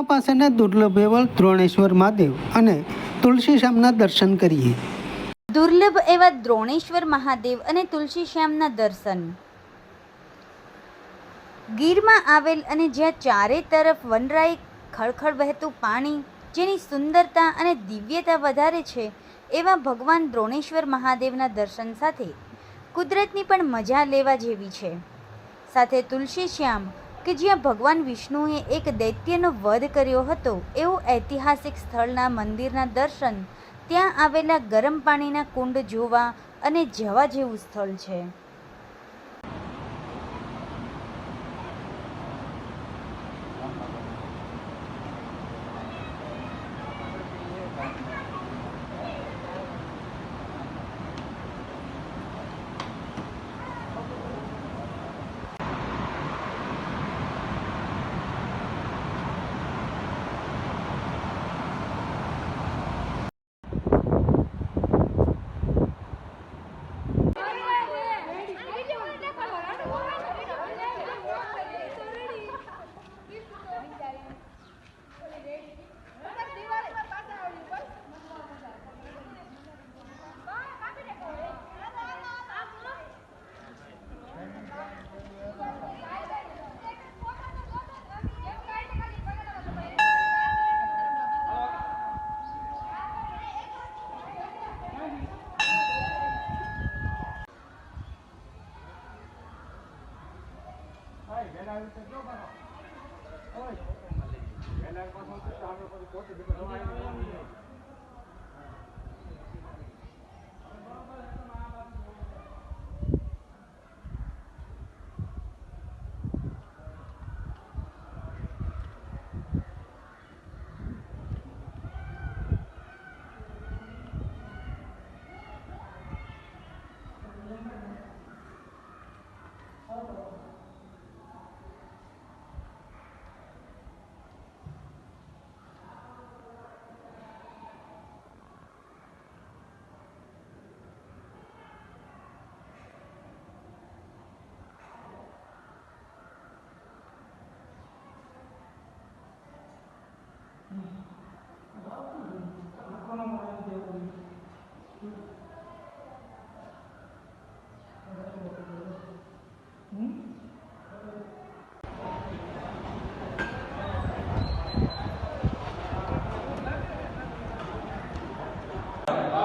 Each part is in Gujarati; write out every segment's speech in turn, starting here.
ઉના પાસેના દુર્લભ એવા દ્રોણેશ્વર મહાદેવ અને તુલસી શ્યામના દર્શન કરીએ। દુર્લભ એવા દ્રોણેશ્વર મહાદેવ અને તુલસી શ્યામના દર્શન। ગીરમાં આવેલ અને જ્યાં ચારે તરફ વનરાઈ ખળખળ વહેતું પાણી, જેની સુંદરતા અને દિવ્યતા વધારે છે, એવા ભગવાન દ્રોણેશ્વર મહાદેવના દર્શન સાથે કુદરતની પણ મજા લેવા જેવી છે। સાથે તુલસી શ્યામ કે જ્યાં ભગવાન વિષ્ણુએ એક દૈત્યનો વધ કર્યો હતો એવું ઐતિહાસિક સ્થળના મંદિરના દર્શન, ત્યાં આવેલા ગરમ પાણીના કુંડ જોવા અને જવા જેવું સ્થળ છે।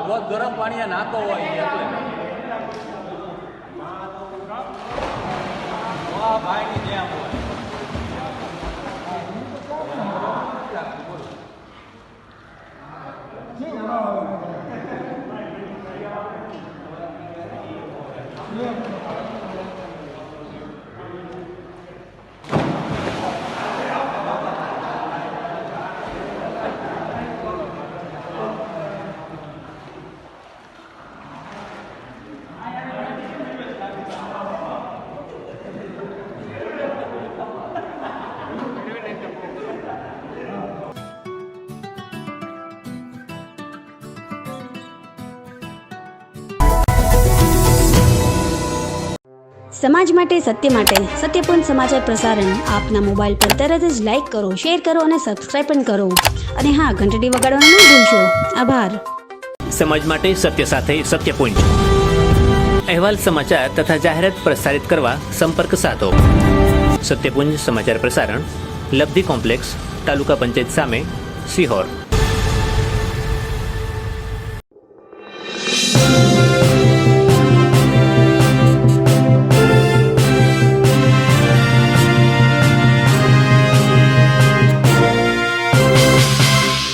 રોજ ગરમ પાણી નાખો હોય એટલે ભાઈની જેમ હોય। સમાજ માટે સત્ય માટે સત્યપૂર્ણ સમાચાર પ્રસારણ આપના મોબાઈલ પર તરત જ લાઈક કરો, શેર કરો અને સબસ્ક્રાઇબ પણ કરો। અને હા, ઘંટડી વગાડવાનું ન ભૂલશો। આભાર। સમાજ માટે સત્ય સાથે સત્યપુંજ અહેવાલ, સમાચાર તથા જાહેરાત પ્રસારિત કરવા સંપર્ક સાધો। સત્યપુંજ સમાચાર પ્રસારણ, લબ્ધિ કોમ્પ્લેક્સ, તાલુકા પંચાયત સામે, સિહોર।